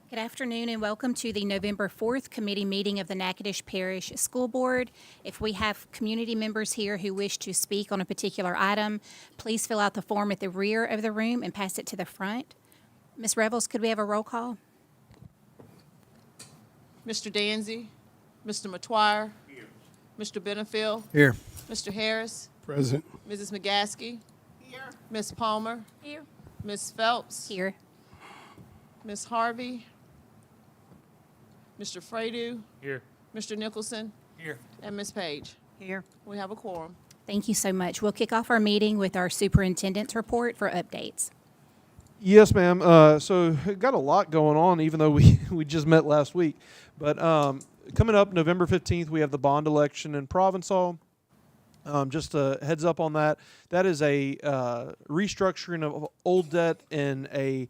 Good afternoon and welcome to the November 4th committee meeting of the Natchitoches Parish School Board. If we have community members here who wish to speak on a particular item, please fill out the form at the rear of the room and pass it to the front. Ms. Revels, could we have a roll call? Mr. Danzy, Mr. Matoir, Mr. Benefield, Here. Mr. Harris, Present. Mrs. McGaskey, Here. Ms. Palmer, Here. Ms. Phelps, Here. Ms. Harvey, Mr. Fredu, Here. Mr. Nicholson, Here. and Ms. Page. Here. We have a quorum. Thank you so much. We'll kick off our meeting with our superintendent's report for updates. Yes, ma'am. So got a lot going on, even though we just met last week. But coming up November 15th, we have the bond election in Provençal. Just a heads up on that. That is a restructuring of old debt and a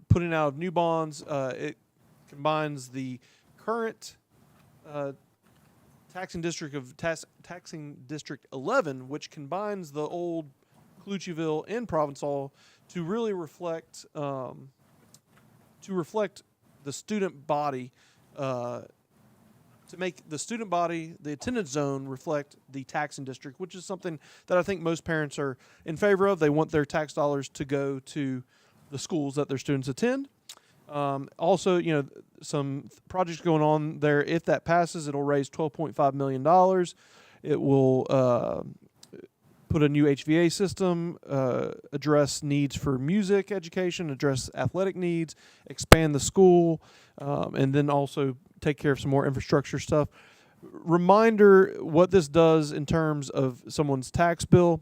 putting out of new bonds. It combines the current taxing district of taxing district 11, which combines the old Cloutierville and Provençal to really reflect the student body, to make the student body, the attendance zone, reflect the taxing district, which is something that I think most parents are in favor of. They want their tax dollars to go to the schools that their students attend. Also, some projects going on there. If that passes, it'll raise $12.5 million. It will put a new HVA system, address needs for music education, address athletic needs, expand the school, and then also take care of some more infrastructure stuff. Reminder, what this does in terms of someone's tax bill,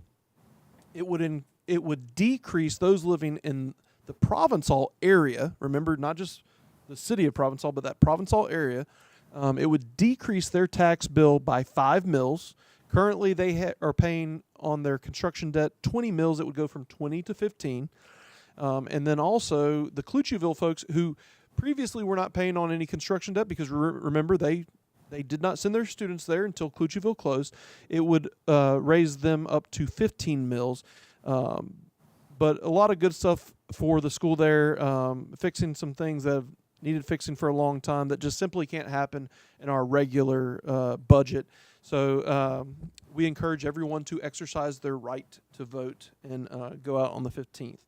it would decrease those living in the Provençal area. Remember, not just the city of Provençal, but that Provençal area. It would decrease their tax bill by 5 mils. Currently, they are paying on their construction debt 20 mils. It would go from 20 to 15. And then also the Cloutierville folks who previously were not paying on any construction debt because remember, they did not send their students there until Cloutierville closed. It would raise them up to 15 mils. But a lot of good stuff for the school there, fixing some things that have needed fixing for a long time that just simply can't happen in our regular budget. So we encourage everyone to exercise their right to vote and go out on the 15th.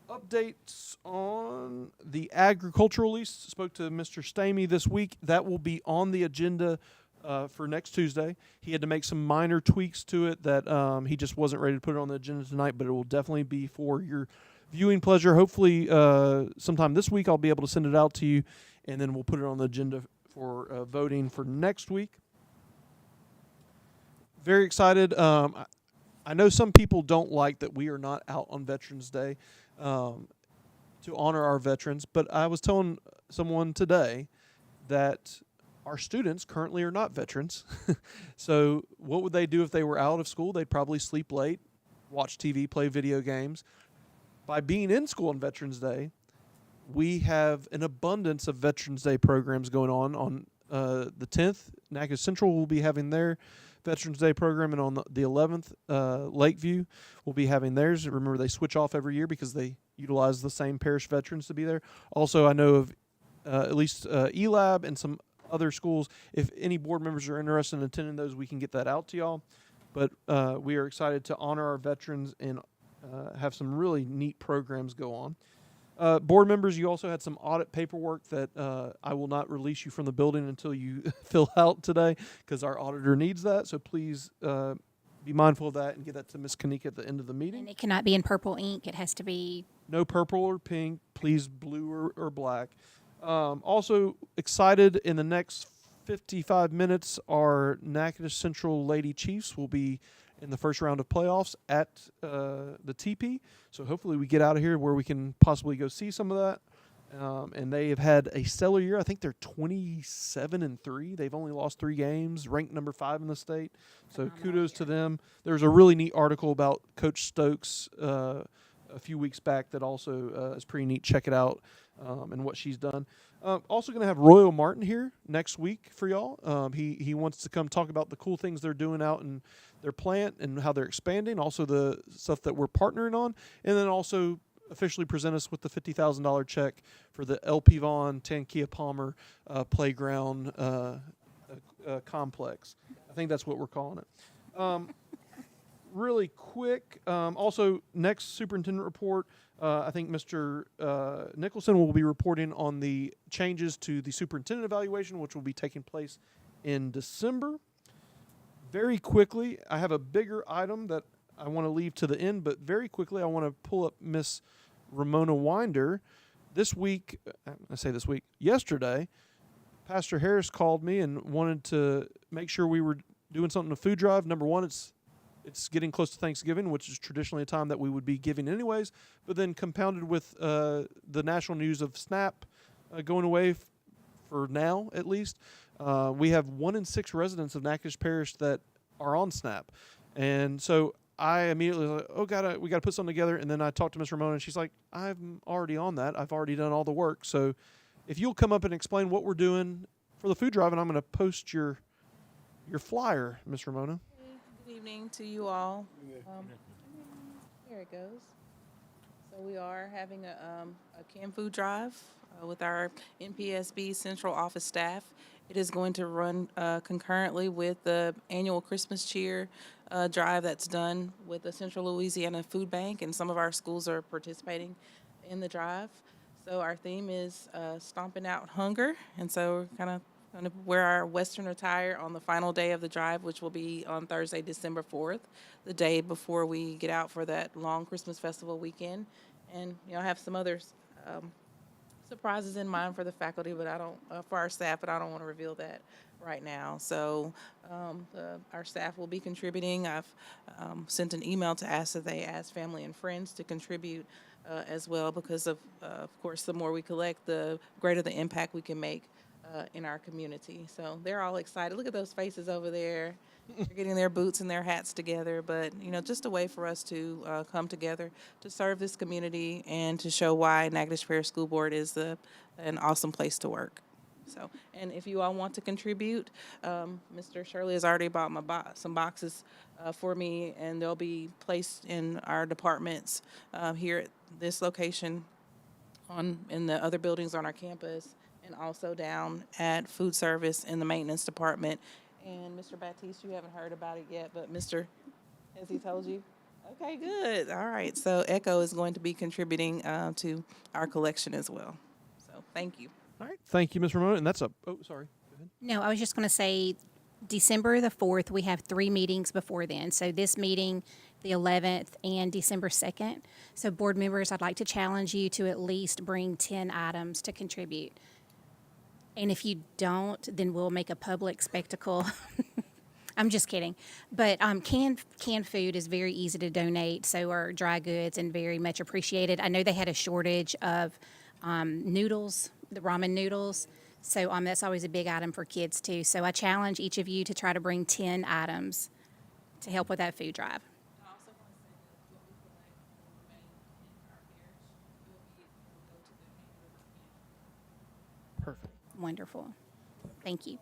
Updates on the agricultural lease. Spoke to Mr. Stamey this week. That will be on the agenda for next Tuesday. He had to make some minor tweaks to it that he just wasn't ready to put it on the agenda tonight, but it will definitely be for your viewing pleasure. Hopefully sometime this week I'll be able to send it out to you, and then we'll put it on the agenda for voting for next week. Very excited. I know some people don't like that we are not out on Veterans Day to honor our veterans, but I was telling someone today that our students currently are not veterans. So what would they do if they were out of school? They'd probably sleep late, watch TV, play video games. By being in school on Veterans Day, we have an abundance of Veterans Day programs going on. On the 10th, Natchez Central will be having their Veterans Day program, and on the 11th, Lakeview will be having theirs. Remember, they switch off every year because they utilize the same parish veterans to be there. Also, I know of at least ELAB and some other schools. If any board members are interested in attending those, we can get that out to y'all. But we are excited to honor our veterans and have some really neat programs go on. Board members, you also had some audit paperwork that I will not release you from the building until you fill out today because our auditor needs that. So please be mindful of that and get that to Ms. Kanika at the end of the meeting. And it cannot be in purple ink. It has to be... No purple or pink, please blue or black. Also excited, in the next 55 minutes, our Natchitoches Central Lady Chiefs will be in the first round of playoffs at the TP. So hopefully we get out of here where we can possibly go see some of that. And they have had a stellar year. I think they're 27-3. They've only lost 3 games, ranked number 5 in the state. So kudos to them. There's a really neat article about Coach Stokes a few weeks back that also is pretty neat. Check it out and what she's done. Also going to have Royal Martin here next week for y'all. He wants to come talk about the cool things they're doing out in their plant and how they're expanding, also the stuff that we're partnering on, and then also officially present us with the $50,000 check for the LP Vaughn Tankia Palmer playground complex. I think that's what we're calling it. Really quick, also next superintendent report, I think Mr. Nicholson will be reporting on the changes to the superintendent evaluation, which will be taking place in December. Very quickly, I have a bigger item that I want to leave to the end, but very quickly, I want to pull up Miss Ramona Winder. Yesterday, Pastor Harris called me and wanted to make sure we were doing something to food drive. Number one, it's getting close to Thanksgiving, which is traditionally a time that we would be giving anyways, but then compounded with the national news of SNAP going away for now, at least. We have 1 in 6 residents of Natchitoches Parish that are on SNAP. And so I immediately was like, oh, we got to put something together. And then I talked to Miss Ramona, and she's like, I'm already on that. I've already done all the work. So if you'll come up and explain what we're doing for the food drive, and I'm going to post your flyer, Miss Ramona. Good evening to you all. Here it goes. So we are having a canned food drive with our NPSB central office staff. It is going to run concurrently with the annual Christmas cheer drive that's done with the Central Louisiana Food Bank, and some of our schools are participating in the drive. So our theme is Stomping Out Hunger, and so we're kind of going to wear our Western attire on the final day of the drive, which will be on Thursday, December 4th, the day before we get out for that long Christmas festival weekend. And, I have some other surprises in mind for the faculty, but for our staff, but I don't want to reveal that right now. So our staff will be contributing. I've sent an email to ask that they ask family and friends to contribute as well, because of course, the more we collect, the greater the impact we can make in our community. So they're all excited. Look at those faces over there. They're getting their boots and their hats together, but just a way for us to come together to serve this community and to show why Natchitoches Parish School Board is an awesome place to work. So, and if you all want to contribute, Mr. Shirley has already bought some boxes for me, and they'll be placed in our departments here at this location, in the other buildings on our campus, and also down at food service in the maintenance department. And Mr. Baptiste, you haven't heard about it yet, but has he told you? Okay, good. All right. So Echo is going to be contributing to our collection as well. So thank you. All right. Thank you, Ms. Ramona. And sorry. Go ahead. No, I was just going to say December the 4th, we have 3 meetings before then. So this meeting, the 11th, and December 2nd. So board members, I'd like to challenge you to at least bring 10 items to contribute. And if you don't, then we'll make a public spectacle. I'm just kidding. But canned food is very easy to donate, so are dry goods, and very much appreciated. I know they had a shortage of noodles, the ramen noodles. So that's always a big item for kids too. So I challenge each of you to try to bring 10 items to help with that food drive. I also want to say that what we collect will remain in our parish. We'll be able to go to the River. Perfect. Wonderful. Thank you.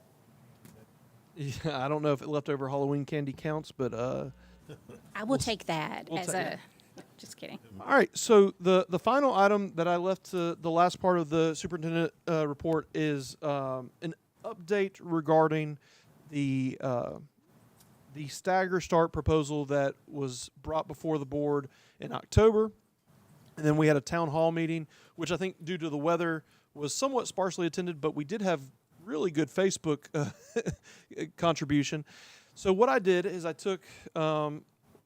Yeah, I don't know if leftover Halloween candy counts, but I will take that we'll as take just kidding. all right. So the final item that I left to the last part of the superintendent report is an update regarding the stagger start proposal that was brought before the board in October, and then we had a town hall meeting, which I think due to the weather was somewhat sparsely attended, but we did have really good Facebook contribution. So what I did is I took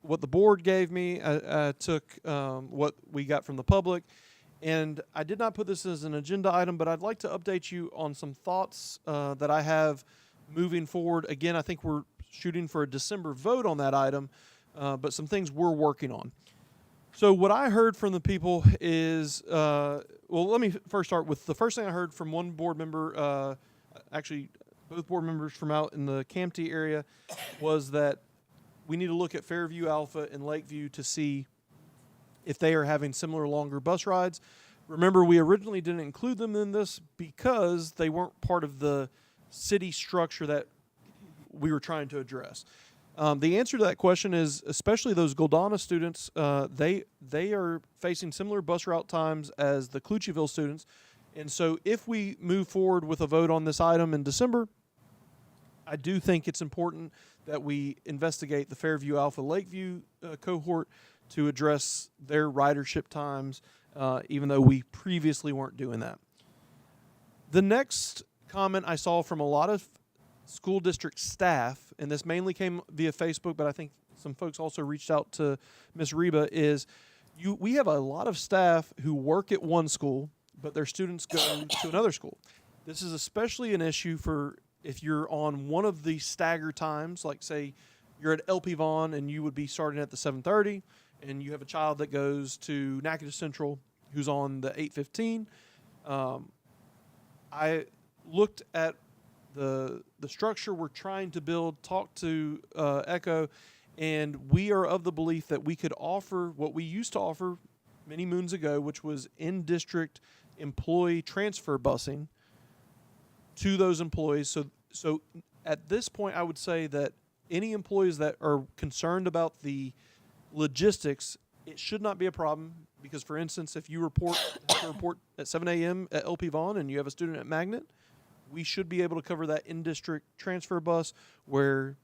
what the board gave me, I took what we got from the public, and I did not put this as an agenda item, but I'd like to update you on some thoughts that I have moving forward. Again, I think we're shooting for a December vote on that item, but some things we're working on. So what I heard from the people is, let me first start with the first thing I heard from one board member, actually both board members from out in the Comittee area, was that we need to look at Fairview Alpha and Lakeview to see if they are having similar longer bus rides. Remember, we originally didn't include them in this because they weren't part of the city structure that we were trying to address. The answer to that question is, especially those Goldana students, they are facing similar bus route times as the Clucheville students. And so if we move forward with a vote on this item in December, I do think it's important that we investigate the Fairview Alpha Lakeview cohort to address their ridership times, even though we previously weren't doing that. The next comment I saw from a lot of school district staff, and this mainly came via Facebook, but I think some folks also reached out to Ms. Reba, is we have a lot of staff who work at one school, but their students go to another school. This is especially an issue for if you're on one of the stagger times, like say you're at LP Vaughn and you would be starting at the 7:30, and you have a child that goes to Natchitoches Central who's on the 8:15. I looked at the structure we're trying to build, talked to Echo, and we are of the belief that we could offer what we used to offer many moons ago, which was in-district employee transfer busing to those employees. So at this point, I would say that any employees that are concerned about the logistics, it should not be a problem because, for instance, if you have to report at 7 a.m. at LP Vaughn and you have a student at Magnet, we should be able to cover that in-district transfer bus where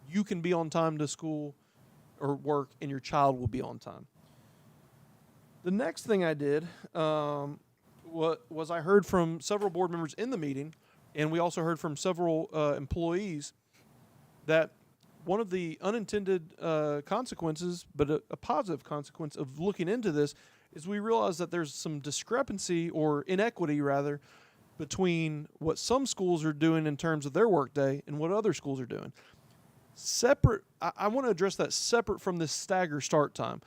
you can be on time to school or work and your child will be on time. The next thing I did was I heard from several board members in the meeting, and we also heard from several employees that one of the unintended consequences, but a positive consequence of looking into this, is we realized that there's some discrepancy or inequity, rather, between what some schools are doing in terms of their workday and what other schools are doing. Separate, I want to address that separate from this stagger start time.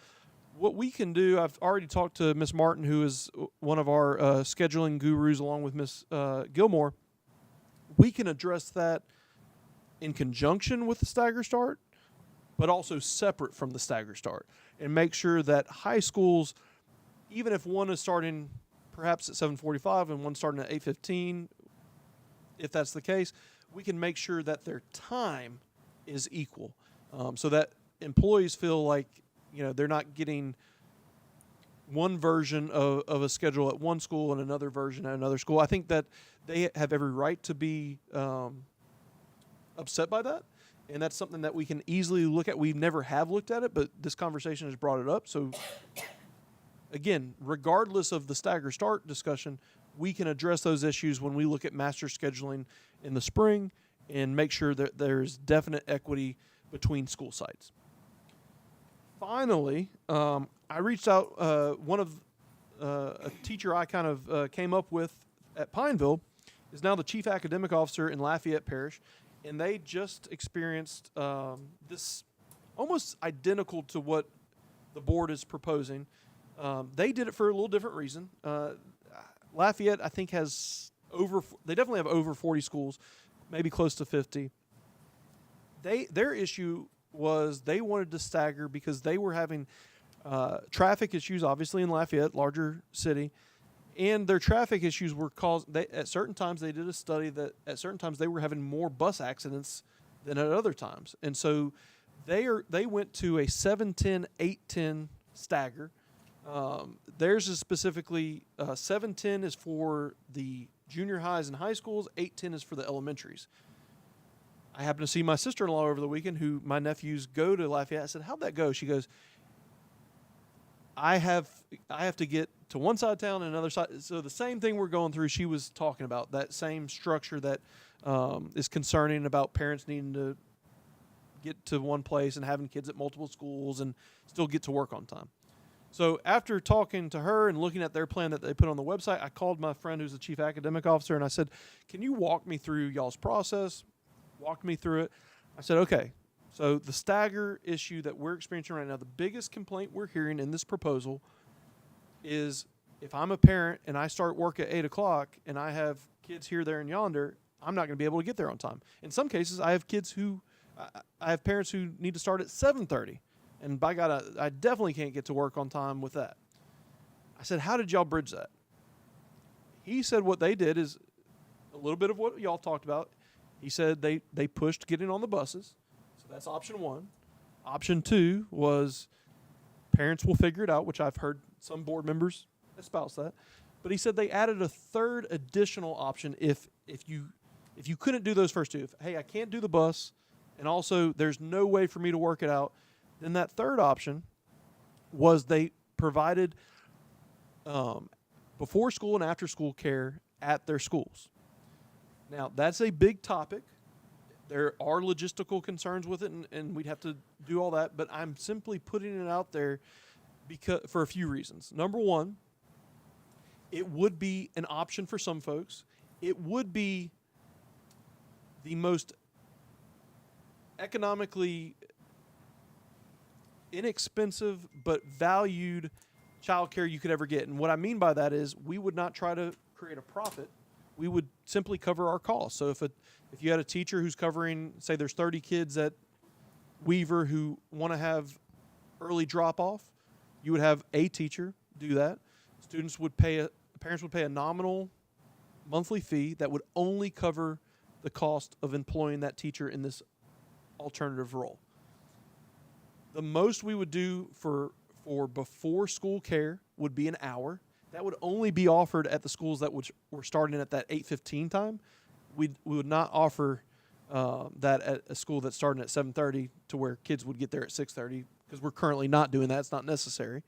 What we can do, I've already talked to Ms. Martin, who is one of our scheduling gurus, along with Ms. Gilmore. We can address that in conjunction with the stagger start, but also separate from the stagger start, and make sure that high schools, even if one is starting perhaps at 7:45 and one starting at 8:15, if that's the case, we can make sure that their time is equal, so that employees feel like they're not getting one version of a schedule at one school and another version at another school. I think that they have every right to be upset by that, and that's something that we can easily look at. We never have looked at it, but this conversation has brought it up. So again, regardless of the stagger start discussion, we can address those issues when we look at master scheduling in the spring and make sure that there's definite equity between school sites. Finally, I reached out, a teacher I kind of came up with at Pineville is now the chief academic officer in Lafayette Parish, and they just experienced this almost identical to what the board is proposing. They did it for a little different reason. Lafayette, I think, they definitely have over 40 schools, maybe close to 50. Their issue was they wanted to stagger because they were having traffic issues, obviously in Lafayette, larger city, and their traffic issues were caused. At certain times, they did a study that at certain times they were having more bus accidents than at other times, and so they went to a 7:10, 8:10 stagger. Theirs is specifically 7:10 is for the junior highs and high schools, 8:10 is for the elementaries. I happened to see my sister-in-law over the weekend, who my nephews go to Lafayette. I said, "How'd that go?" She goes, I have to get to one side of town and another side. So the same thing we're going through, she was talking about, that same structure that is concerning about parents needing to get to one place and having kids at multiple schools and still get to work on time. So after talking to her and looking at their plan that they put on the website, I called my friend who's the chief academic officer, and I said, "Can you walk me through y'all's process?" Walked me through it. I said, "Okay, so the stagger issue that we're experiencing right now, the biggest complaint we're hearing in this proposal is if I'm a parent and I start work at 8 o'clock and I have kids here, there, and yonder, I'm not going to be able to get there on time. In some cases, I have parents who need to start at 7:30. And by God, I definitely can't get to work on time with that." I said, "How did y'all bridge that?" He said what they did is a little bit of what y'all talked about. He said they pushed getting on the buses. So That's option one. Option two was parents will figure it out, which I've heard some board members espouse that. But he said they added a third additional option if you couldn't do those first two. If, hey, I can't do the bus, and also there's no way for me to work it out, then that third option was they provided before school and after school care at their schools. Now, that's a big topic. There are logistical concerns with it, and we'd have to do all that, but I'm simply putting it out there for a few reasons. Number one, it would be an option for some folks. It would be the most economically inexpensive but valued childcare you could ever get. And what I mean by that is we would not try to create a profit. We would simply cover our costs. So if you had a teacher who's covering, say there's 30 kids at Weaver who want to have early drop-off, you would have a teacher do that. Parents would pay a nominal monthly fee that would only cover the cost of employing that teacher in this alternative role. The most we would do for before school care would be an hour. That would only be offered at the schools that were starting at that 8:15 time. We would not offer that at a school that's starting at 7:30 to where kids would get there at 6:30 because we're currently not doing that. It's not necessary.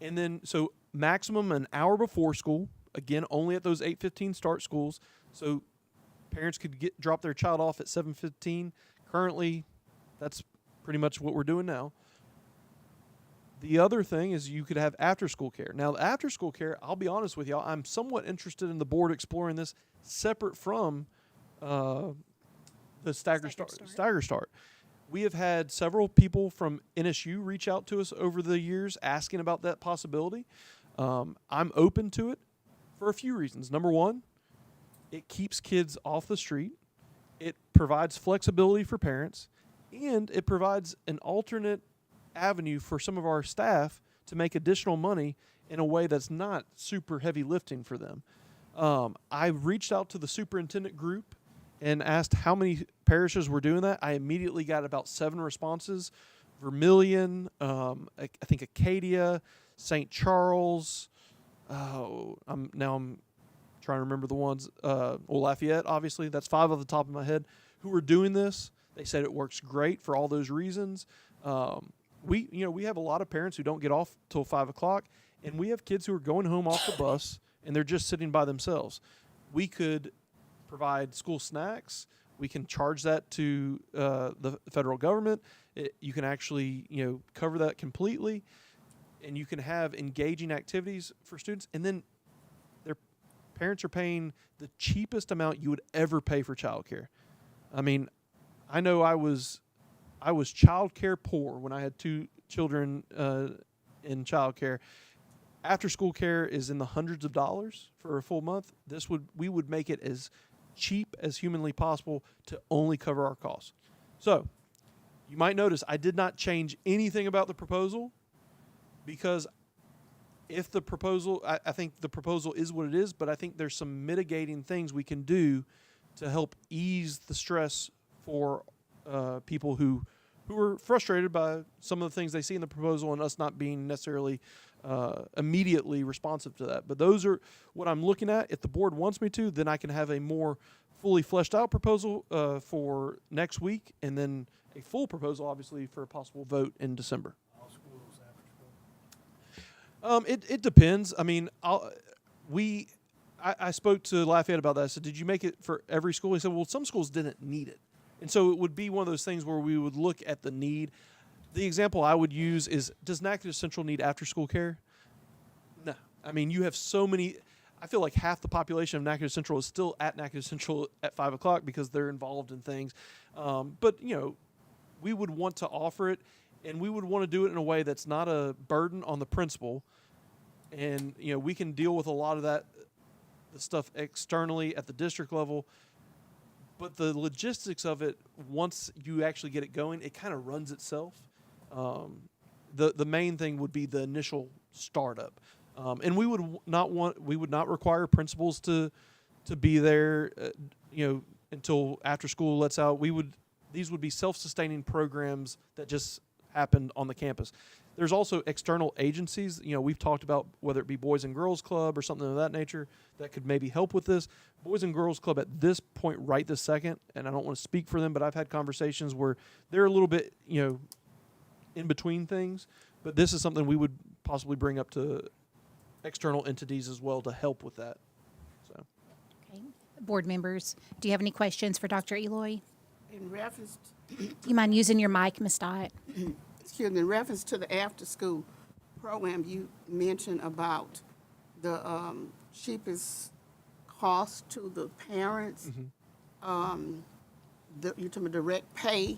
And then, so maximum an hour before school, again, only at those 8:15 start schools. So parents could drop their child off at 7:15. Currently, that's pretty much what we're doing now. The other thing is you could have after-school care. Now, after-school care, I'll be honest with y'all, I'm somewhat interested in the board exploring this separate from the stagger start. We have had several people from NSU reach out to us over the years asking about that possibility. I'm open to it for a few reasons. Number one, it keeps kids off the street. It provides flexibility for parents, and it provides an alternate avenue for some of our staff to make additional money in a way that's not super heavy lifting for them. I reached out to the superintendent group and asked how many parishes were doing that. I immediately got about 7 responses. Vermilion, I think Acadia, St. Charles. I'm trying to remember the ones. Lafayette, obviously. That's 5 off the top of my head who are doing this. They said it works great for all those reasons. We have a lot of parents who don't get off till 5 o'clock, and we have kids who are going home off the bus and they're just sitting by themselves. We could provide school snacks. We can charge that to the federal government. You can actually cover that completely, and you can have engaging activities for students. And then their parents are paying the cheapest amount you would ever pay for childcare. I mean, I know I was childcare poor when I had 2 children in childcare. After school care is in the hundreds of dollars for a full month. We would make it as cheap as humanly possible to only cover our costs. So you might notice I did not change anything about the proposal, because if the proposal, I think the proposal is what it is, but I think there's some mitigating things we can do to help ease the stress for people who are frustrated by some of the things they see in the proposal and us not being necessarily immediately responsive to that. But those are what I'm looking at. If the board wants me to, then I can have a more fully fleshed out proposal for next week, and then a full proposal, obviously, for a possible vote in December. All schools after school? It depends. I mean, I spoke to Lafayette about that. I said, did you make it for every school? He said, well, some schools didn't need it. And so it would be one of those things where we would look at the need. The example I would use is, does Natchitoches Central need after-school care? No. I mean, you have so many. I feel like half the population of Natchitoches Central is still at Natchitoches Central at 5 o'clock because they're involved in things. But, we would want to offer it, and we would want to do it in a way that's not a burden on the principal. And, we can deal with a lot of the stuff externally at the district level. But the logistics of it, once you actually get it going, it kind of runs itself. The main thing would be the initial startup, and we would not require principals to be there, until after school lets out. We would these would be self-sustaining programs that just happened on the campus. There's also external agencies. You know, we've talked about whether it be Boys and Girls Club or something of that nature that could maybe help with this. Boys and Girls Club at this point right this second, and I don't want to speak for them, but I've had conversations where they're a little bit, you know, in between things. But this is something we would possibly bring up to external entities as well to help with that. So, Okay. Board members, do you have any questions for Dr. Eloy? In reference, You mind using your mic, Ms. Dot? excuse me, in reference to the after-school program, you mentioned about the cheapest cost to the parents. You're talking about direct pay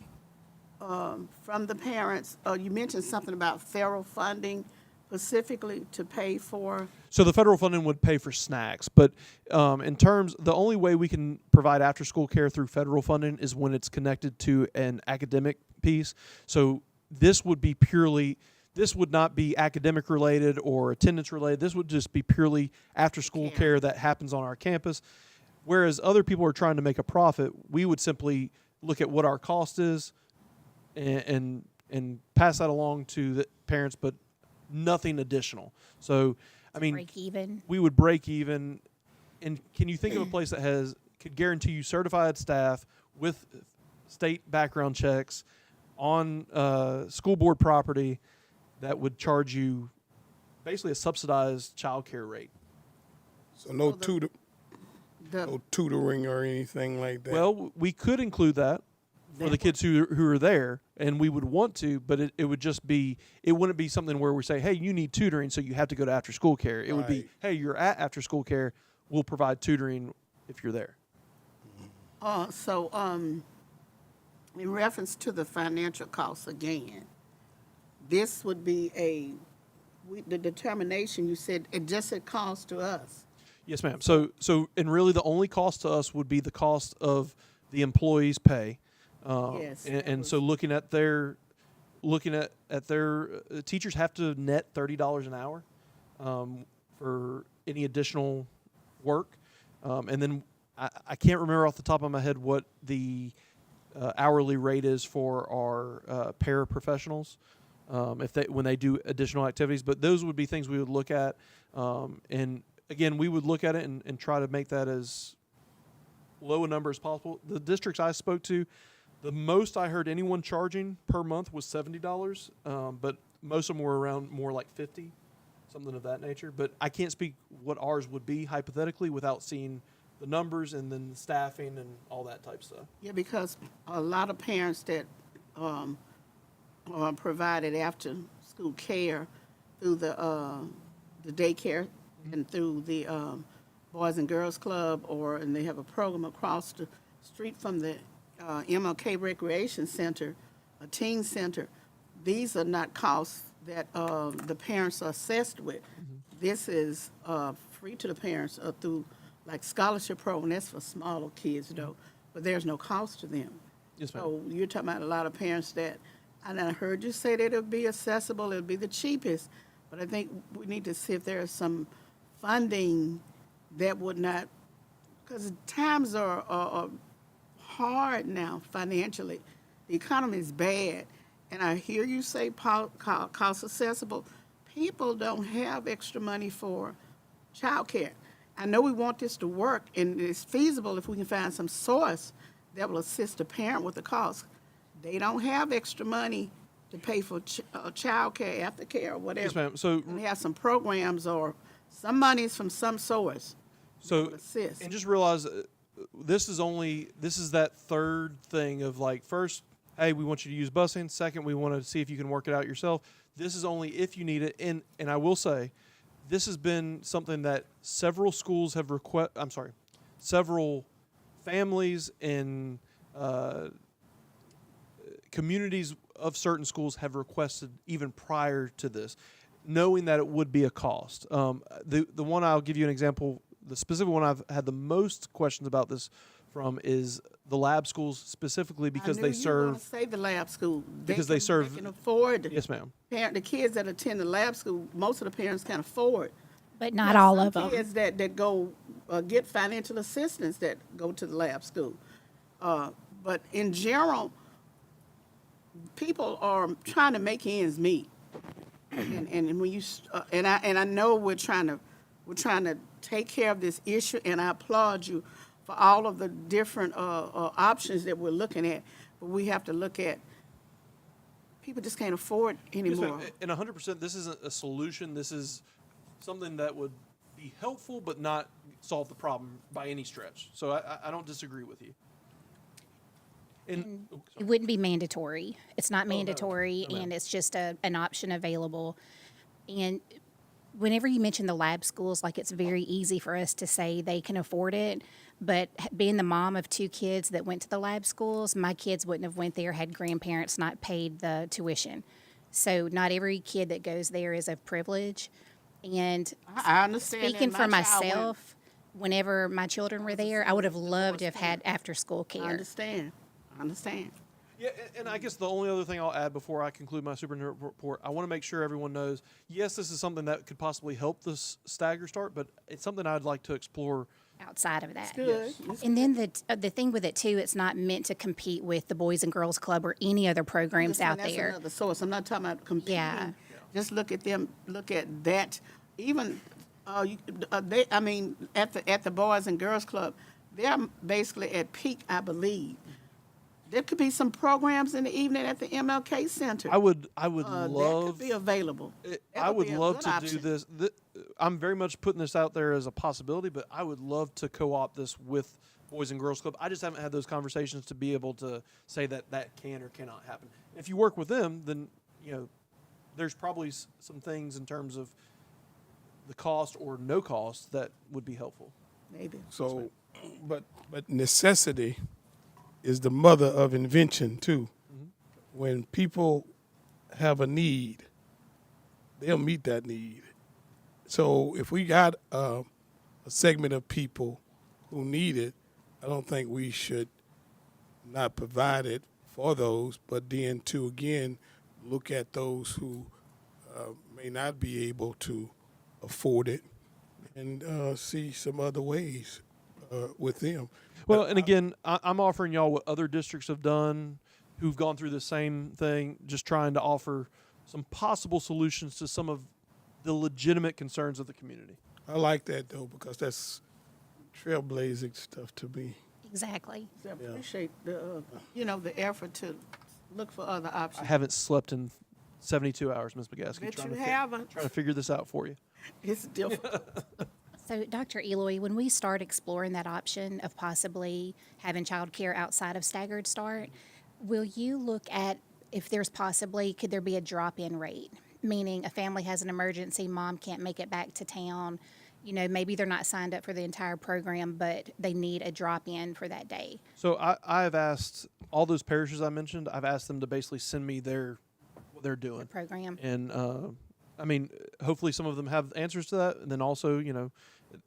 from the parents. You mentioned something about federal funding specifically to pay for. so the federal funding would pay for snacks, but in terms, the only way we can provide after-school care through federal funding is when it's connected to an academic piece. So this would be purely, this would not be academic related or attendance related. This would just be purely after-school care that happens on our campus. Whereas other people are trying to make a profit, we would simply look at what our cost is and pass that along to the parents, but nothing additional. So, I mean, Break even? we would break even. And can you think of a place that could guarantee you certified staff with state background checks on school board property that would charge you basically a subsidized child care rate? So no tutoring or anything like that. Well, we could include that for the kids who are there, and we would want to, but it would just be, it wouldn't be something where we say, hey, you need tutoring, so you have to go to after school care. It would be, Right. hey, you're at after school care, we'll provide tutoring if you're there. In reference to the financial costs again, this would be the determination, you said, it costs to us. Yes, ma'am. So and really the only cost to us would be the cost of the employees' pay. Yes, that And was- so looking at their teachers have to net $30 an hour for any additional work. And then I can't remember off the top of my head what the hourly rate is for our paraprofessionals when they do additional activities. But those would be things we would look at. And again, we would look at it and try to make that as low a number as possible. The districts I spoke to, the most I heard anyone charging per month was $70, but most of them were around more like $50, something of that nature. But I can't speak what ours would be hypothetically without seeing the numbers and then the staffing and all that type stuff. Yeah, because a lot of parents that provided after-school care through the daycare and through the Boys and Girls Club, and they have a program across the street from the MLK Recreation Center, a teen center. These are not costs that the parents are assessed with. This is free to the parents through like scholarship program. That's for smaller kids though, but there's no cost to them. Yes, ma'am. So you're talking about a lot of parents that, and I heard you say that it'll be accessible, it'll be the cheapest, but I think we need to see if there is some funding that would not, because times are hard now financially. The economy is bad, and I hear you say cost accessible. People don't have extra money for childcare. I know we want this to work, and it's feasible if we can find some source that will assist the parent with the cost. They don't have extra money to pay for childcare, aftercare, or whatever. Yes, ma'am. So And they have some programs or some monies from some source. So, would assist. and just realize this is that third thing of like, first, hey, we want you to use busing. Second, we want to see if you can work it out yourself. This is only if you need it. And I will say, this has been something that several schools have several families and communities of certain schools have requested even prior to this, knowing that it would be a cost. The one I'll give you an example. The specific one I've had the most questions about this from is the lab schools specifically because they I serve. knew you were going to say the lab school. Because they serve- They can afford. Yes, ma'am. The kids that attend the lab school, most of the parents can afford. But not all of Some them. kids that go get financial assistance that go to the lab school. But in general, people are trying to make ends meet. And when you, and I know we're trying to take care of this issue, and I applaud you for all of the different, options that we're looking at. But we have to look at, people just can't afford Yes, anymore. ma'am. And 100%, this isn't a solution. This is something that would be helpful, but not solve the problem by any stretch. So I don't disagree with you. And oh, It sorry. wouldn't be mandatory. It's not no. mandatory, No, ma'am. and it's just an option available. And whenever you mention the lab schools, like, it's very easy for us to say they can afford it. But being the mom of 2 kids that went to the lab schools, my kids wouldn't have went there had grandparents not paid the tuition. So not every kid that goes there is a privilege. And I understand that. speaking for My child went. myself, whenever my children were there, I would have loved to have had after-school I care. understand. Yeah, and I guess the only other thing I'll add before I conclude my superintendent report, I want to make sure everyone knows, yes, this is something that could possibly help this stagger start, but it's something I'd like to explore. Outside of that. Good. And then the thing with it too, it's not meant to compete with the Boys and Girls Club or any other programs out That's there. another source. I'm not talking about competing. Yeah. Just look at them, look at that. Even, I mean, at the Boys and Girls Club, they're basically at peak, I believe. There could be some programs in the evening at the MLK Center. I would That love. could be available. I would love to do this. I'm very much putting this out there as a possibility, but I would love to co-opt this with Boys and Girls Club. I just haven't had those conversations to be able to say that that can or cannot happen. If you work with them, then there's probably some things in terms of the cost or no cost that would be helpful. Maybe. So, but necessity is the mother of invention too. When people have a need, they'll meet that need. So if we got a segment of people who need it, I don't think we should not provide it for those, but then to again look at those who may not be able to afford it and see some other ways with them. Well, and again, I'm offering y'all what other districts have done who've gone through the same thing, just trying to offer some possible solutions to some of the legitimate concerns of the community. I like that though because that's trailblazing stuff to me. Exactly. I appreciate the, the effort to look for other I options. haven't slept in 72 hours, Ms. McGaskey, Bet trying you to haven't. trying to figure this out for you. It's difficult. So, Dr. Eloy, when we start exploring that option of possibly having childcare outside of staggered start, will you look at if there's could there be a drop-in rate? Meaning a family has an emergency, mom can't make it back to town, maybe they're not signed up for the entire program, but they need a drop-in for that day. So I have asked all those parishes I mentioned, I've asked them to basically send me what they're doing. Program. And I mean, hopefully some of them have answers to that, and then also,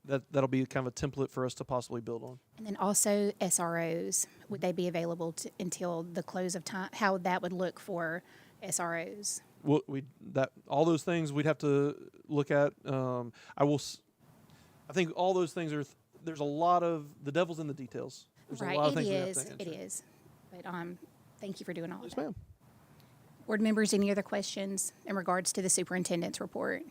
that'll be kind of a template for us to possibly build on. And then also SROs, would they be available until the close of time? How that would look for SROs? All those things we'd have to look at. I think all those things there's a lot of the devil's in the details. There's a lot of things we have to answer. It is. But thank you for doing all Yes, that. ma'am. Board members, any other questions in regards to the superintendent's report?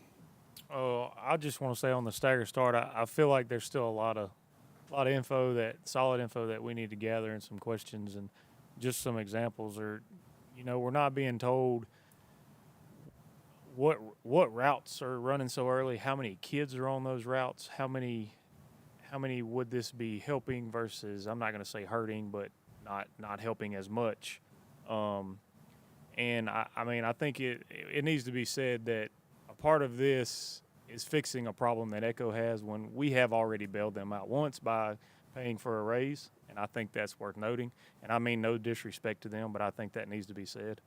Oh, I just want to say on the stagger start, I feel like there's still a lot of solid info that we need to gather and some questions and just some examples are, we're not being told what routes are running so early, how many kids are on those routes, how many would this be helping versus, I'm not going to say hurting, but not helping as much. And I think it needs to be said that a part of this is fixing a problem that ECHO has when we have already bailed them out once by paying for a raise, and I think that's worth noting. And I mean no disrespect to them, but I think that needs to be said.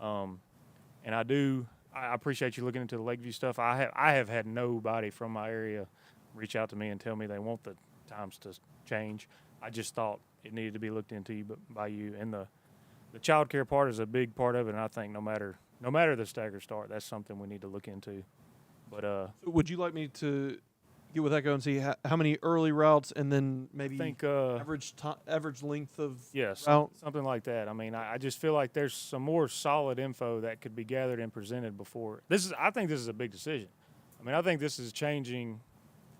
And I appreciate you looking into the Lakeview stuff. I have had nobody from my area reach out to me and tell me they want the times to change. I just thought it needed to be looked into by you, and the child care part is a big part of it, and I think no matter the stagger start, that's something we need to look into. But Would you like me to get with Echo and see how many early routes, and then I maybe think average length of yes, route. something like that. I mean, I just feel like there's some more solid info that could be gathered and presented before I think this is a big decision. I mean, I think this is changing.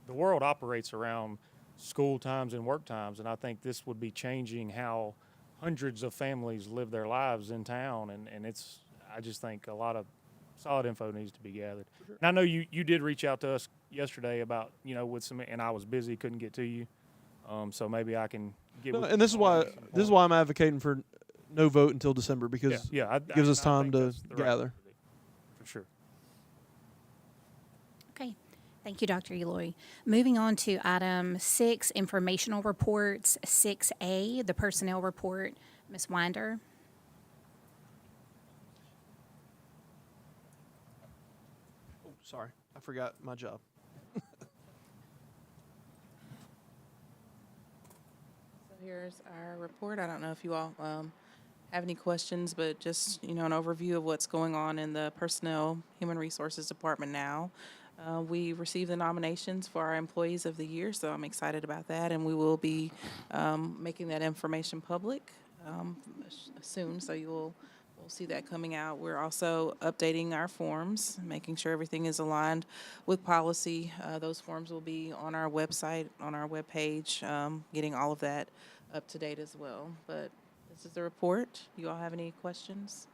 The world operates around school times and work times, and I think this would be changing how hundreds of families live their lives in town. And I just think a lot of solid info needs to be gathered. And I know you did reach out to us yesterday about, with some, and I was busy, couldn't get to you. So maybe I can get with And this is why I'm advocating for no vote until December, because it gives us time to gather. For sure. Okay. Thank you, Dr. Eloy. Moving on to item 6, informational reports. 6A, the personnel report. Ms. Winder. Oh, sorry, I forgot my job. So here's our report. I don't know if you all have any questions, but just, an overview of what's going on in the Personnel Human Resources Department now. We received the nominations for our Employees of the Year, so I'm excited about that, and we will be making that information public soon, so we'll see that coming out. We're also updating our forms, making sure everything is aligned with policy. Those forms will be on our website, on our webpage, getting all of that up to date as well. But this is the report. You all have any questions?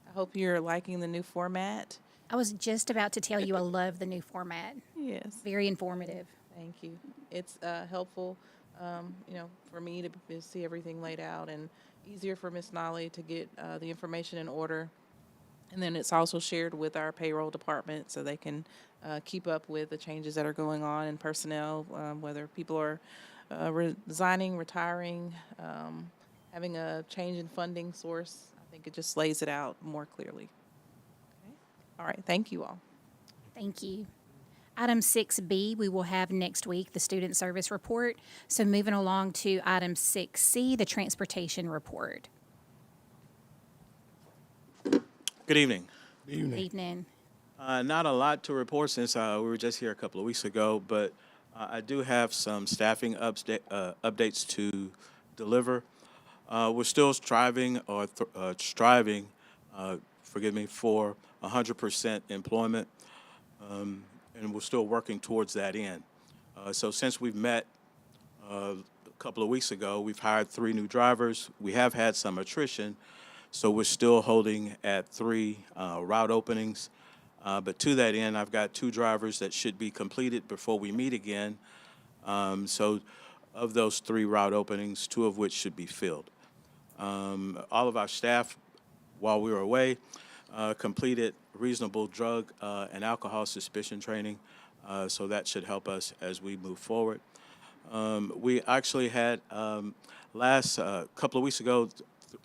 I hope you're liking the new format. I was just about to tell you I love the new format. Yes. Very informative. Thank you. It's helpful, for me to see everything laid out, and easier for Ms. Nolly to get the information in order. And then it's also shared with our payroll department so they can keep up with the changes that are going on in personnel, whether people are resigning, retiring, having a change in funding source. I think it just lays it out more clearly. Okay. All right. Thank you all. Thank you. Item 6B, we will have next week the student service report. So moving along to item 6C, the transportation report. Good evening. Good evening. Not a lot to report since we were just here a couple of weeks ago, but I do have some staffing updates to deliver. We're still striving for 100% employment, and we're still working towards that end. So since we've met a couple of weeks ago, we've hired 3 new drivers. We have had some attrition, so we're still holding at 3 route openings. But to that end, I've got 2 drivers that should be completed before we meet again. So of those 3 route openings, 2 of which should be filled. All of our staff, while we were away, completed reasonable drug and alcohol suspicion training, so that should help us as we move forward. We actually had last couple of weeks ago,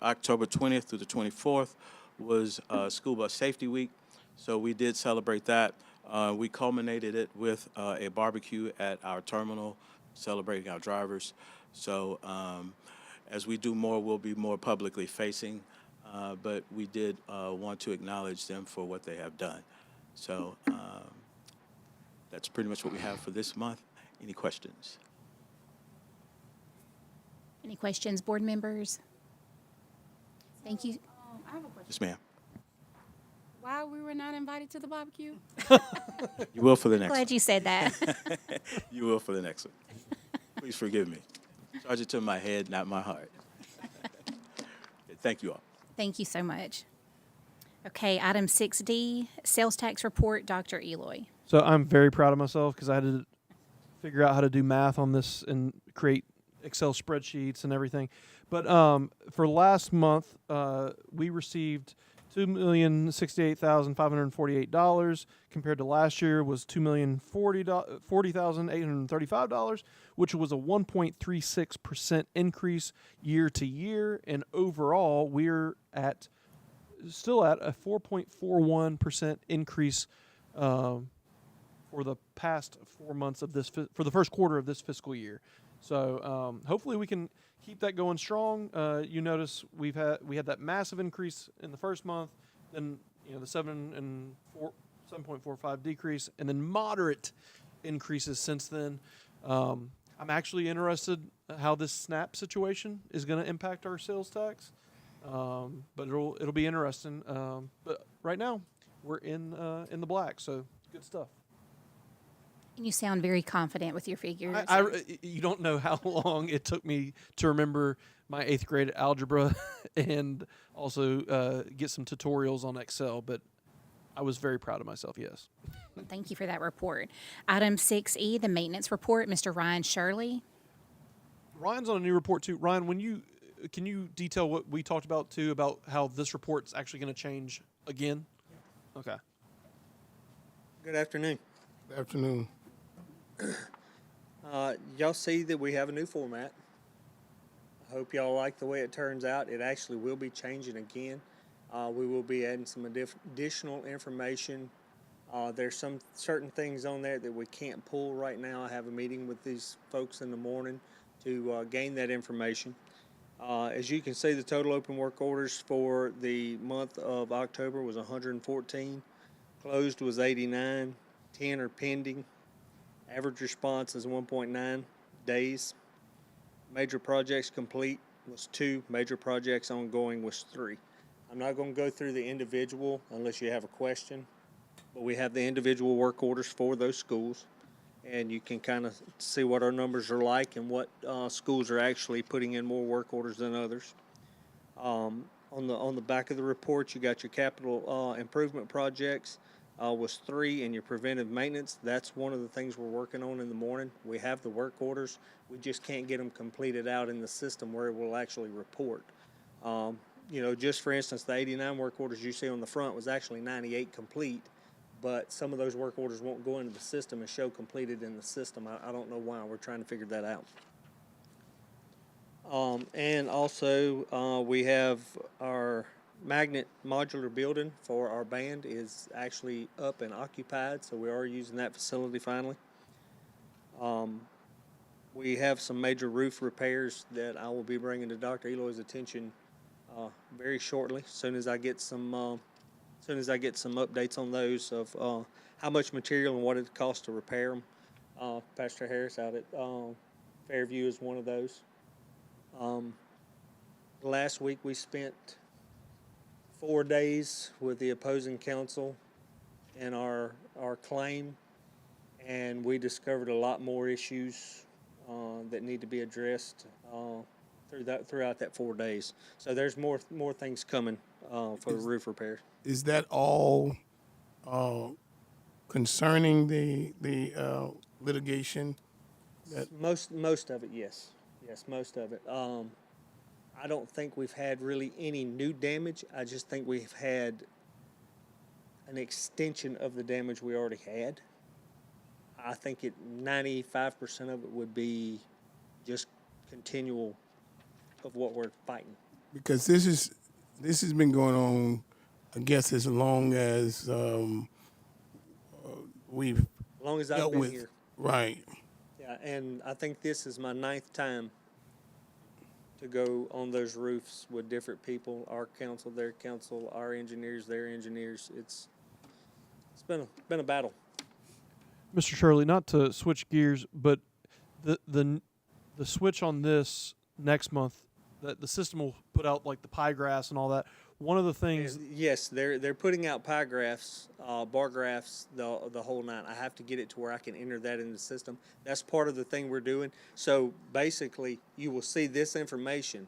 October 20th through the 24th, was School Bus Safety Week, so we did celebrate that. We culminated it with a barbecue at our terminal, celebrating our drivers. So as we do more, we'll be more publicly facing, but we did want to acknowledge them for what they have done. So that's pretty much what we have for this month. Any questions? Any questions, board members? Thank you. I have a question. Yes, ma'am. Why we were not invited to the barbecue? You will for the next one. Glad you said that. You will for the next one. Please forgive me. Charge it to my head, not my heart. Thank you all. Thank you so much. Okay, item 6D, sales tax report, Dr. Eloy. So I'm very proud of myself because I had to figure out how to do math on this and create Excel spreadsheets and everything. But for last month, we received $2,068,548 compared to last year was $2,040,835, which was a 1.36% increase year to year. And overall, we're still at a 4.41% increase for the past 4 months of this for the first quarter of this fiscal year. So hopefully we can keep that going strong. You notice we had that massive increase in the first month, then the 7 7.45 decrease, and then moderate increases since then. I'm actually interested how this SNAP situation is going to impact our sales tax, but it'll be interesting. But right now, we're in the black, so good stuff. And you sound very confident with your figures. You don't know how long it took me to remember my 8th grade algebra and also get some tutorials on Excel, but I was very proud of myself, yes. Thank you for that report. Item 6E, the maintenance report, Mr. Ryan Shirley. Ryan's on a new report too. Ryan, can you detail what we talked about too, about how this report's actually going to change again? Okay. Good afternoon. Good afternoon. Y'all see that we have a new format. I hope y'all like the way it turns out. It actually will be changing again. We will be adding some additional information. There's some certain things on there that we can't pull right now. I have a meeting with these folks in the morning to gain that information. As you can see, the total open work orders for the month of October was 114. Closed was 89. 10 are pending. Average response is 1.9 days. Major projects complete was 2. Major projects ongoing was 3. I'm not going to go through the individual unless you have a question, but we have the individual work orders for those schools, and you can kind of see what our numbers are like and what schools are actually putting in more work orders than others. On the back of the report, you got your capital improvement projects. Was 3, and your preventive maintenance. That's one of the things we're working on in the morning. We have the work orders. We just can't get them completed out in the system where it will actually report. Just for instance, the 89 work orders you see on the front was actually 98 complete, but some of those work orders won't go into the system and show completed in the system. I don't know why. We're trying to figure that out. And also, we have our magnet modular building for our band is actually up and occupied, so we are using that facility finally. We have some major roof repairs that I will be bringing to Dr. Eloy's attention very shortly. As soon as I get some updates on those of how much material and what it costs to repair them. Pastor Harris out at Fairview is one of those. Last week we spent 4 days with the opposing counsel in our claim, and we discovered a lot more issues that need to be addressed throughout that 4 days. So there's more things coming for the roof repair. Is that all concerning the litigation? Most of it, yes. Yes, most of it. I don't think we've had really any new damage. I just think we've had an extension of the damage we already had. I think 95% of it would be just continual of what we're fighting. Because this has been going on, I guess, as long as we've As long as I've dealt been with here. Right. Yeah, and I think this is my 9th time to go on those roofs with different people, our council, their council, our engineers, their engineers. It's been a battle. Mr. Shirley, not to switch gears, but the switch on this next month, that the system will put out like the pie graphs and all that. One of the things, Yes, they're putting out pie graphs, bar graphs, the whole nine. I have to get it to where I can enter that in the system. That's part of the thing we're doing. So basically, you will see this information,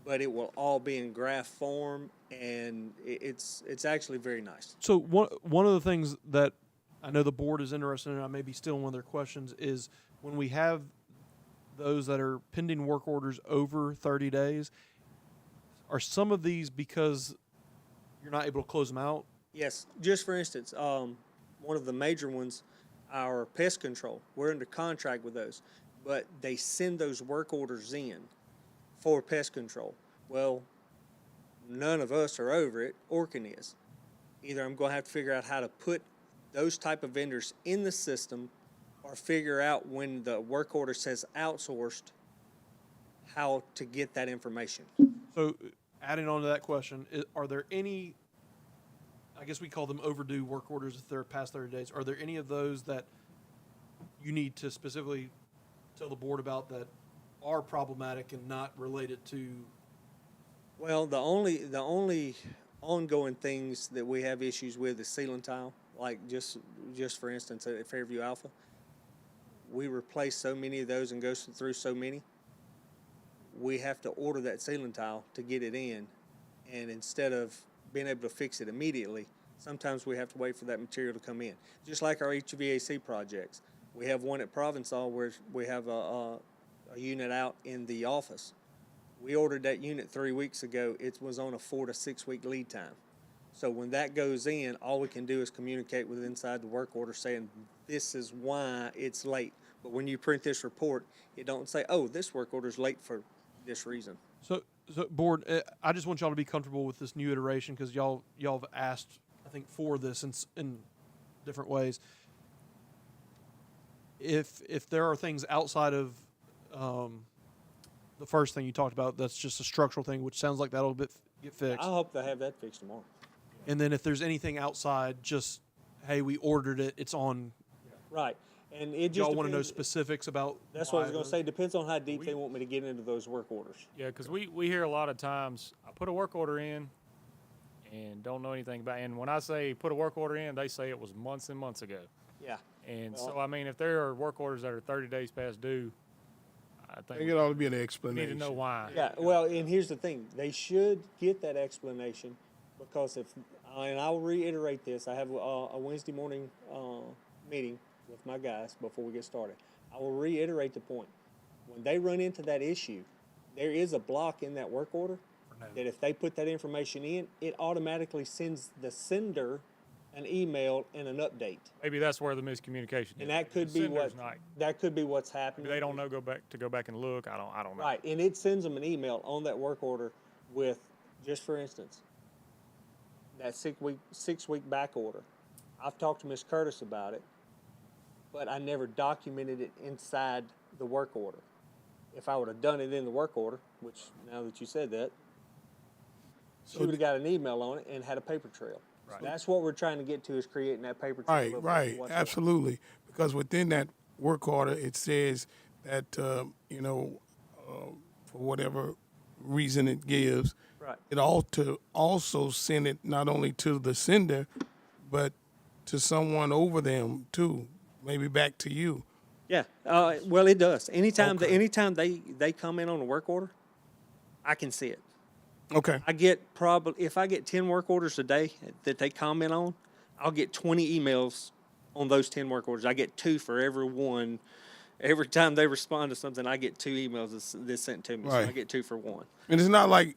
but it will all be in graph form, and it's actually very nice. so one of the things that I know the board is interested in, I may be stealing one of their questions, is when we have those that are pending work orders over 30 days, are some of these because you're not able to close them out? Yes, just for instance, one of the major ones, our pest control. We're under contract with those, but they send those work orders in for pest control. Well, none of us are over it. Orkin is. Either I'm going to have to figure out how to put those type of vendors in the system, or figure out when the work order says outsourced, how to get that information. So adding on to that question, are there any I guess we call them overdue work orders if they're past 30 days. Are there any of those that you need to specifically tell the board about that are problematic and not related to? Well, the only ongoing things that we have issues with is ceiling tile. Like just for instance, at Fairview Alpha, we replace so many of those and go through so many. We have to order that ceiling tile to get it in, and instead of being able to fix it immediately, sometimes we have to wait for that material to come in. Just like our HVAC projects, we have one at Provençal where we have a unit out in the office. We ordered that unit 3 weeks ago. It was on a 4 to 6 week lead time. So when that goes in, all we can do is communicate with inside the work order saying, this is why it's late. But when you print this report, it don't say, oh, this work order is late for this reason. So board, I just want y'all to be comfortable with this new iteration because y'all have asked, I think, for this in different ways. If there are things outside of the first thing you talked about, that's just a structural thing, which sounds like that'll get fixed. I hope to have that fixed tomorrow. And then if there's anything outside, just, hey, we ordered it, it's on. Right. And it just Y'all want to know depends- specifics about. That's what I was why going to say. Depends on how deep they want me to get into those work orders. Yeah, because we hear a lot of times, I put a work order in and don't know anything about it. And when I say put a work order in, they say it was months and months ago. Yeah. And Well- so, I mean, if there are work orders that are 30 days past due, I I think think it ought to be an we need explanation. to know why. Yeah, well, and here's the thing. They should get that explanation because and I'll reiterate this, I have a Wednesday morning meeting with my guys before we get started. I will reiterate the point. When they run into that issue, there is a block in that work order that if they put that information in, it automatically sends the sender an email and an update. Maybe that's where the miscommunication is. And that could The be what sender's not- that could be what's happening. Maybe they don't know go back and look. I don't know. Right, and it sends them an email on that work order with, just for instance, that 6 week back order. I've talked to Ms. Curtis about it, but I never documented it inside the work order. If I would have done it in the work order, which now that you said that, she would have got an email on it and had a paper trail. Right. So that's what we're trying to get to, is creating that paper trail. Right, of right, what's what. absolutely. Because within that work order, it says that, for whatever reason it gives, Right. it ought to also send it not only to the sender, but to someone over them too, maybe back to you. Yeah, well, it does. Anytime they come in on a work order, I can see it. Okay, I get if I get 10 work orders a day that they comment on, I'll get 20 emails on those 10 work orders. I get 2 for every one. Every time they respond to something, I get 2 emails that's sent to me. So I Right. get 2 for 1. and it's not like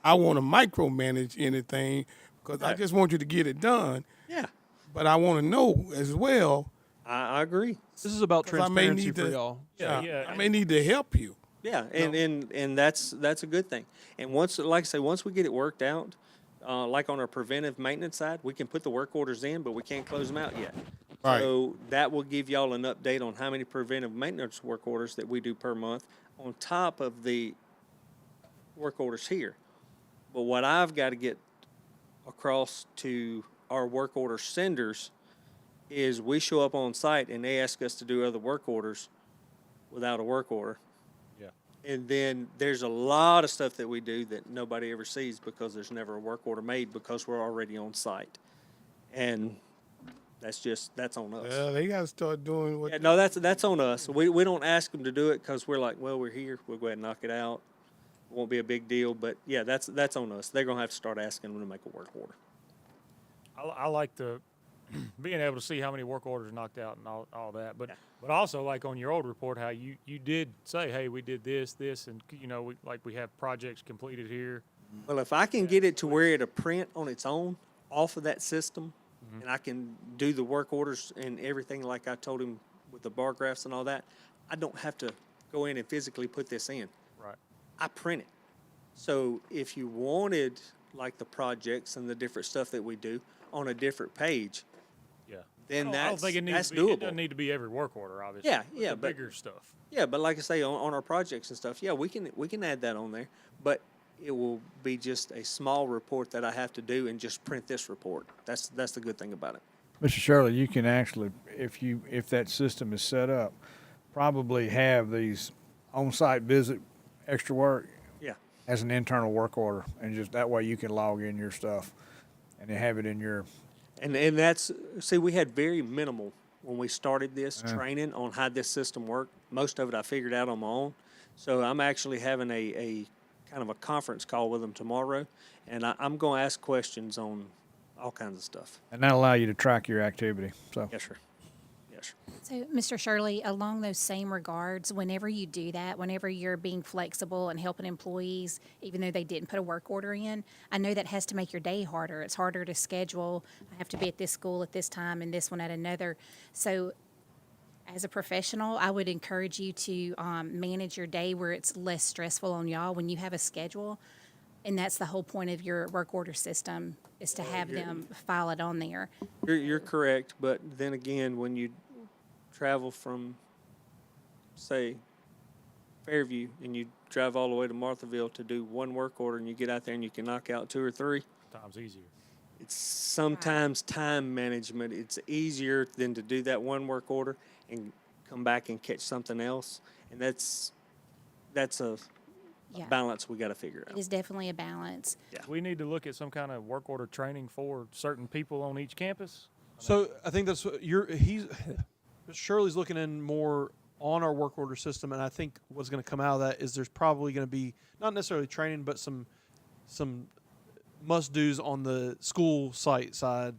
I want to micromanage anything because I just want you to get it done, Yeah, but I want to know as well. I agree. This is about 'Cause I may transparency need for to- y'all. Yeah. I may need to help you. Yeah, and that's a good thing. And once, like I say, once we get it worked out, like on our preventive maintenance side, we can put the work orders in, but we can't close them out yet. Right. So that will give y'all an update on how many preventive maintenance work orders that we do per month on top of the work orders here. But what I've got to get across to our work order senders is we show up on site and they ask us to do other work orders without a work order. Yeah. And then there's a lot of stuff that we do that nobody ever sees because there's never a work order made because we're already on site. And that's on us. Yeah, they got to start doing what. Yeah, no, that's on us. We don't ask them to do it because we're like, well, we're here. We'll go ahead and knock it out. It won't be a big deal. But yeah, that's on us. They're gonna have to start asking them to make a work order. I like the being able to see how many work orders knocked out and all that. But Yeah. but also like on your old report, how you did say, hey, we did this, and we have projects completed here. Well, if I can get it to where it'll print on its own off of that system, and I can do the work orders and everything like I told him with the bar graphs and all that, I don't have to go in and physically put this in. Right. I print it. So if you wanted like the projects and the different stuff that we do on a different page, Yeah. then I don't think it needs that's to be, It doable. doesn't need to be every work order, obviously. Yeah, but yeah, the but- bigger stuff. Yeah, but like I say, on our projects and stuff, yeah, we can add that on there. But it will be just a small report that I have to do and just print this report. That's the good thing about it. Mr. Shirley, you can actually, if that system is set up, probably have these on-site visit extra work Yeah. as an internal work order, and just that way you can log in your stuff and then have it in your. And that's, see, we had very minimal when we started this training on how this system worked. Most of it I figured out on my own. So I'm actually having a kind of a conference call with them tomorrow, and I'm going to ask questions on all kinds of stuff. And that'll allow you to track your activity. So Yes, sir. Yes, sir. So, Mr. Shirley, along those same regards, whenever you do that, whenever you're being flexible and helping employees, even though they didn't put a work order in, I know that has to make your day harder. It's harder to schedule. I have to be at this school at this time and this one at another. So, as a professional, I would encourage you to manage your day where it's less stressful on y'all when you have a schedule. And that's the whole point of your work order system, is to have them file it on there. You're correct, but then again, when you travel from, say, Fairview, and you drive all the way to Marthaville to do one work order, and you get out there and you can knock out 2 or 3, Times easier. it's sometimes time management. It's easier than to do that one work order and come back and catch something else, and that's a Yeah, balance we got to figure it out. is definitely a balance. We need to look at some kind of work order training for certain people on each campus. So I think that's what Shirley's looking in more on our work order system, and I think what's going to come out of that is there's probably going to be not necessarily training, but some must-dos on the school site side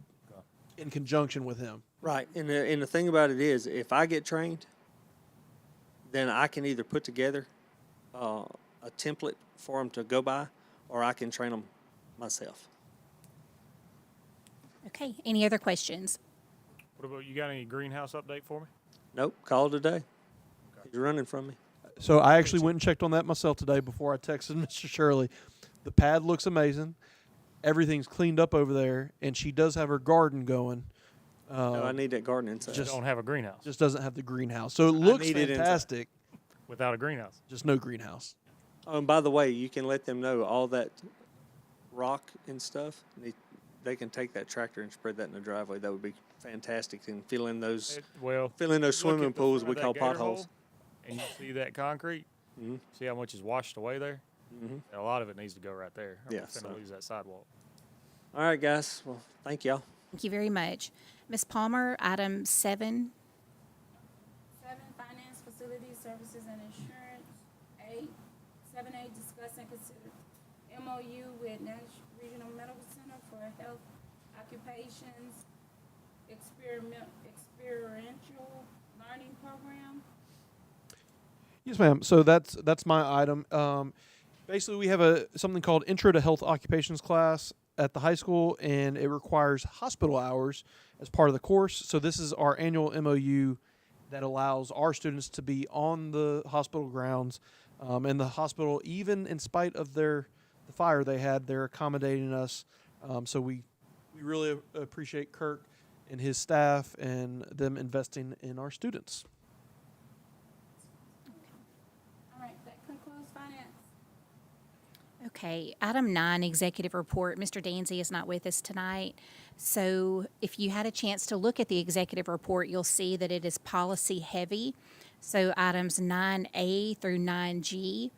in conjunction with him. Right, and the thing about it is, if I get trained, then I can either put together a template for them to go by, or I can train them myself. Okay, any other questions? What about, you got any greenhouse update for me? Nope, call today. He's running from me. So I actually went and checked on that myself today before I texted Mr. Shirley. The pad looks amazing. Everything's cleaned up over there, and she does have her garden going. No, I need that garden inside. Just don't have a greenhouse. Just doesn't have the greenhouse. So it looks need it inside. fantastic, Without a greenhouse. just no greenhouse. Oh, and by the way, you can let them know all that rock and stuff. They can take that tractor and spread that in the driveway. That would be fantastic, and fill in those Well, those look swimming at the pools front we of call that gator potholes. hole, and you see that concrete. Mhm. See how much is washed away there. Mhm. A lot of it needs to go right there. Or Yeah, we're so- gonna lose that sidewalk. All right, guys. Well, thank y'all. Thank you very much. Ms. Palmer, item 7. 7, finance, facilities, services, and insurance. 8, 7A, discuss and consider MOU with Nash Regional Medical Center for Health Occupations Experiential Learning Program. Yes, ma'am. So that's my item. Basically, we have something called Intro to Health Occupations class at the high school, and it requires hospital hours as part of the course. So this is our annual MOU that allows our students to be on the hospital grounds, and the hospital, even in spite of the fire they had, they're accommodating us. So we really appreciate Kirk and his staff and them investing in our students. All right, that concludes finance. Okay, item 9, executive report. Mr. Danzy is not with us tonight. So if you had a chance to look at the executive report, you'll see that it is policy heavy. So items 9A through 9G,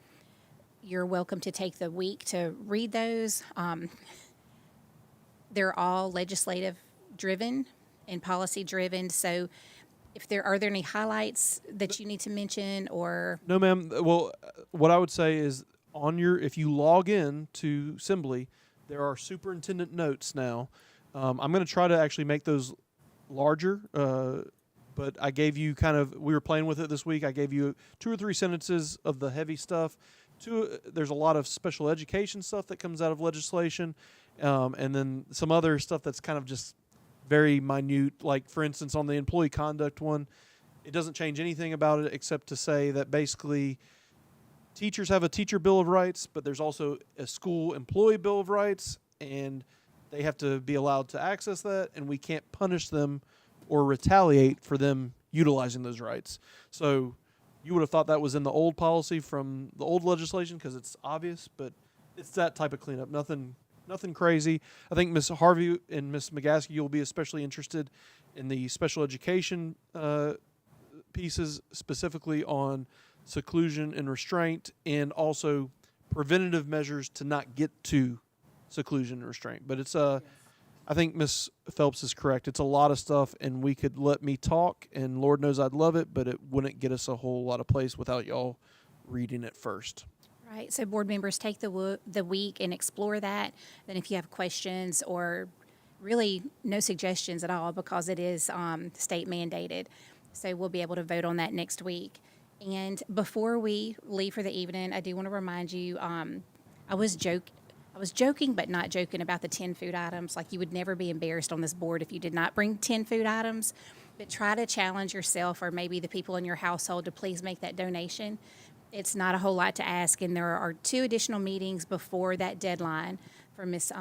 you're welcome to take the week to read those. They're all legislative driven and policy driven. So if are there any highlights that you need to mention, or? No, ma'am. Well, what I would say is if you log in to Assembly, there are superintendent notes now. I'm going to try to actually make those larger, but I gave you we were playing with it this week. I gave you 2 or 3 sentences of the heavy stuff. There's a lot of special education stuff that comes out of legislation, and then some other stuff that's kind of just very minute. Like, for instance, on the employee conduct one, it doesn't change anything about it except to say that basically teachers have a teacher bill of rights, but there's also a school employee bill of rights, and they have to be allowed to access that, and we can't punish them or retaliate for them utilizing those rights. So you would have thought that was in the old policy from the old legislation because it's obvious, but it's that type of cleanup. Nothing crazy. I think Ms. Harvey and Ms. McGaskey, you'll be especially interested in the special education pieces, specifically on seclusion and restraint, and also preventative measures to not get to seclusion and restraint. But it's I think Ms. Phelps is correct. It's a lot of stuff, and we could let me talk, and Lord knows I'd love it, but it wouldn't get us a whole lot of place without y'all reading it first. Right, so board members take the week and explore that. Then if you have questions or really no suggestions at all, because it is state mandated. So we'll be able to vote on that next week. And before we leave for the evening, I do want to remind you, I was joking, but not joking about the 10 food items. Like, you would never be embarrassed on this board if you did not bring 10 food items. But try to challenge yourself or maybe the people in your household to please make that donation. It's not a whole lot to ask, and there are 2 additional meetings before that deadline for Miss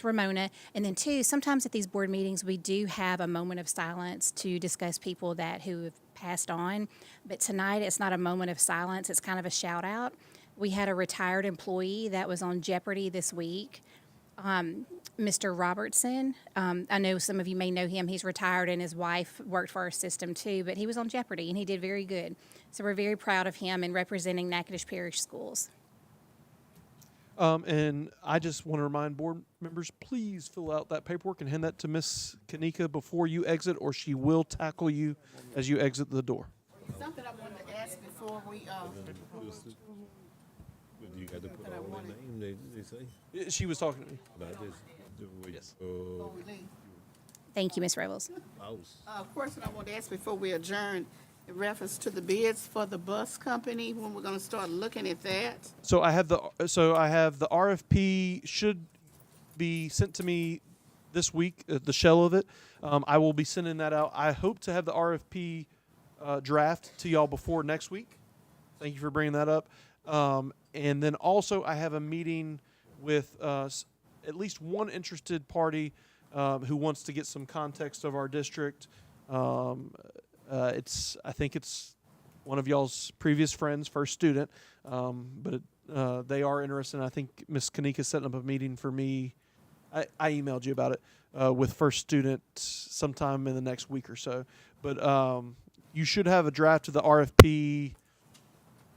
Ramona. And then 2, sometimes at these board meetings, we do have a moment of silence to discuss people who have passed on. But tonight, it's not a moment of silence. It's kind of a shout out. We had a retired employee that was on Jeopardy this week, Mr. Robertson. I know some of you may know him. He's retired, and his wife worked for our system too, but he was on Jeopardy, and he did very good. So we're very proud of him in representing Natchitoches Parish Schools. And I just want to remind board members, please fill out that paperwork and hand that to Miss Kanika before you exit, or she will tackle you as you exit the door. Something I wanted to ask before we, You got to put all the name, they say. She was talking to me. About this. Yes. before we leave. Thank you, Ms. Revels. Question I wanted to ask before we adjourn, in reference to the bids for the bus company, when we're gonna start looking at that? So I have the RFP should be sent to me this week, the shell of it. I will be sending that out. I hope to have the RFP draft to y'all before next week. Thank you for bringing that up. And then also I have a meeting with at least one interested party who wants to get some context of our district. I think it's one of y'all's previous friends, first student, but they are interested. And I think Ms. Kanika setting up a meeting for me. I emailed you about it with first student sometime in the next week or so. But you should have a draft of the RFP.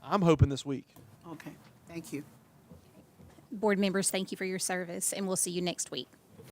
I'm hoping this week. Okay, thank you. Board members, thank you for your service, and we'll see you next week.